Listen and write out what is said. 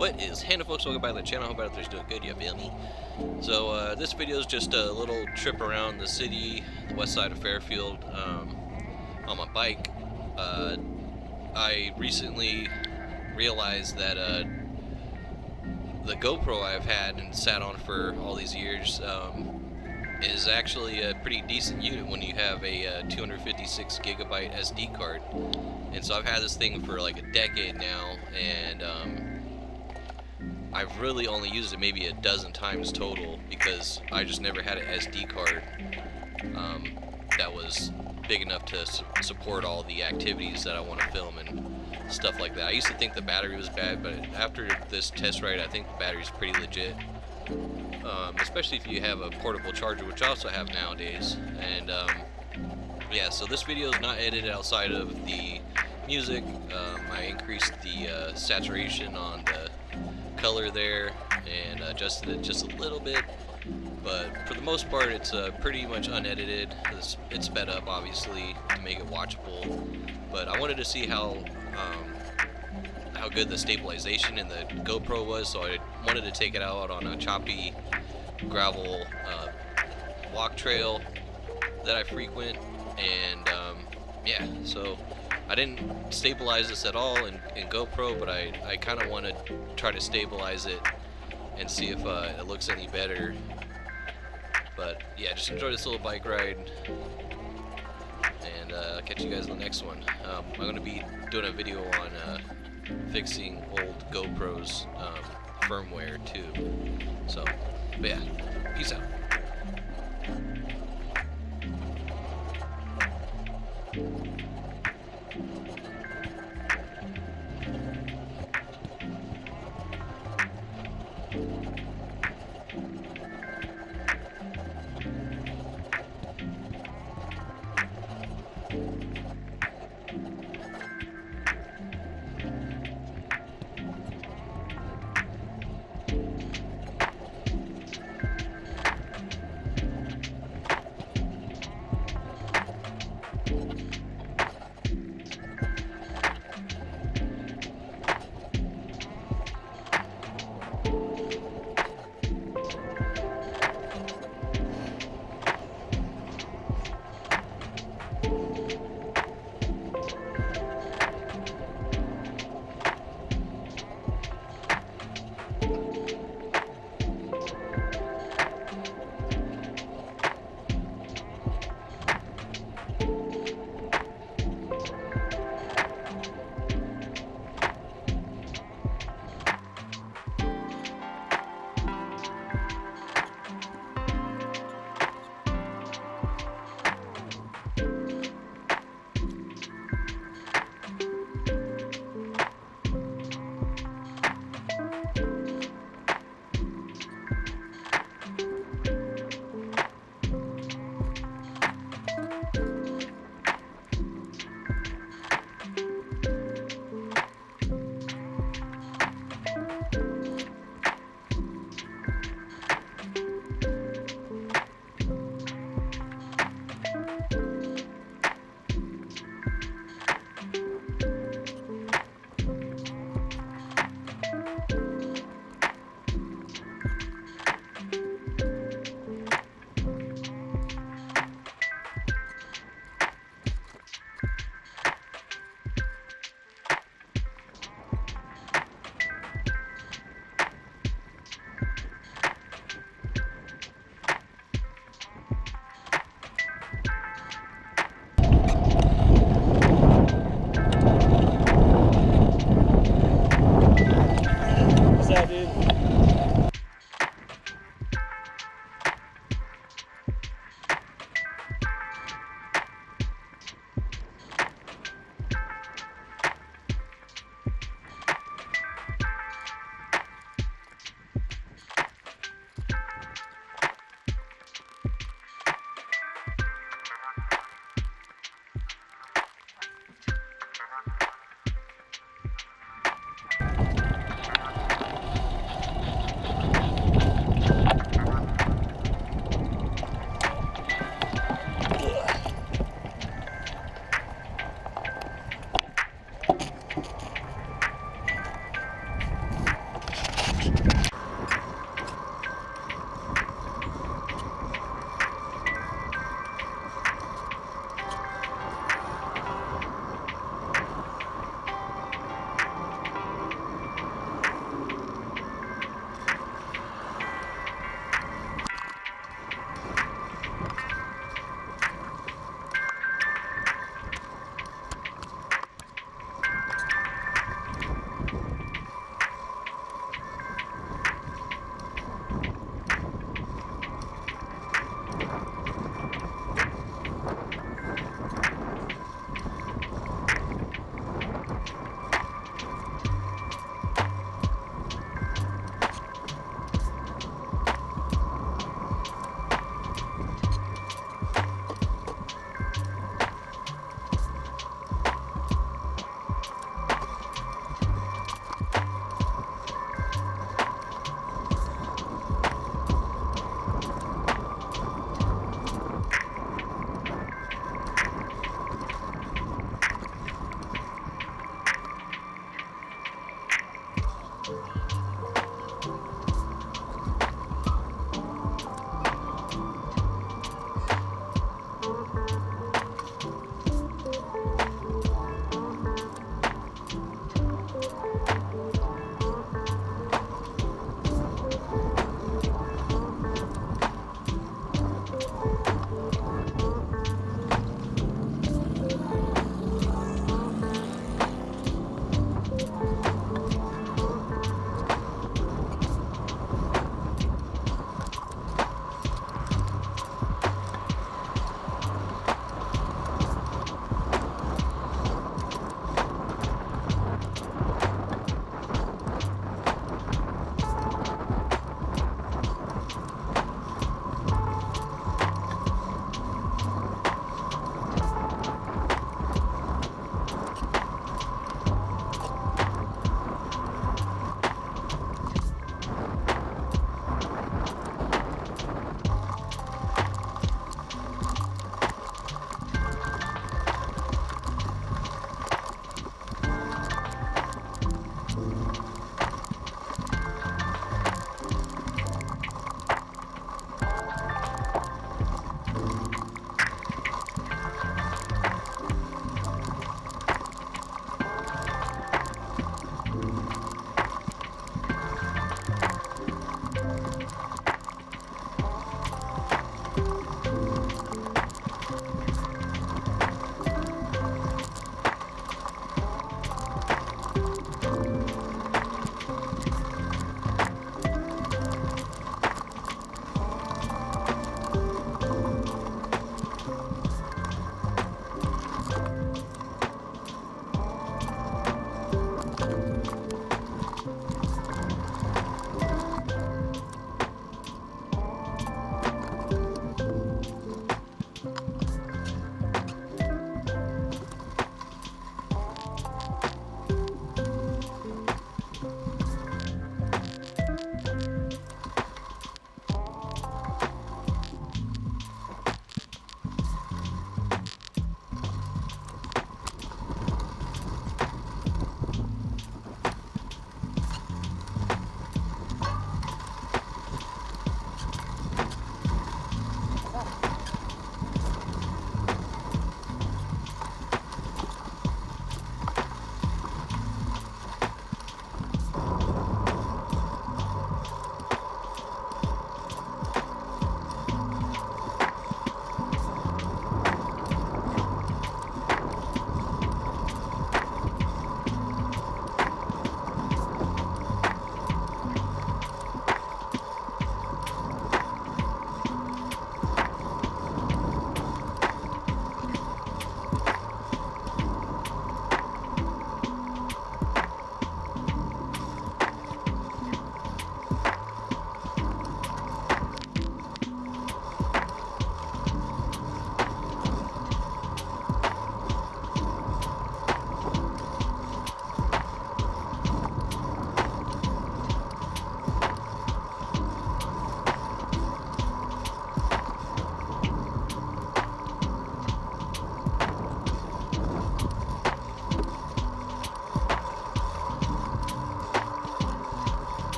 What is happening, folks? Welcome back to the channel. Hope everybody's doing good, you feel me? So this video is just a little trip around the city, the west side of Fairfield, on my bike. I recently realized that the GoPro I've had and sat on for all these years is actually a pretty decent unit when you have a 256 gigabyte SD card. And so I've had this thing for like a decade now, and I've really only used it maybe a dozen times total because I just never had an SD card that was big enough to support all the activities that I want to film and stuff like that. I used to think the battery was bad, but after this test ride, I think the battery's pretty legit. Especially if you have a portable charger, which I also have nowadays. And yeah, so this video is not edited outside of the music. I increased the saturation on the color there and adjusted it just a little bit, but for the most part it's pretty much unedited. It's sped up obviously to make it watchable, but I wanted to see how good the stabilization in the GoPro was, so I wanted to take it out on a choppy gravel walk trail that I frequent. And yeah, so I didn't stabilize this at all in GoPro, but I kind of want to try to stabilize it and see if it looks any better. But yeah, just enjoy this little bike ride, and I'll catch you guys in the next one. I'm going to be doing a video on fixing old GoPros firmware too. So, but yeah, peace out.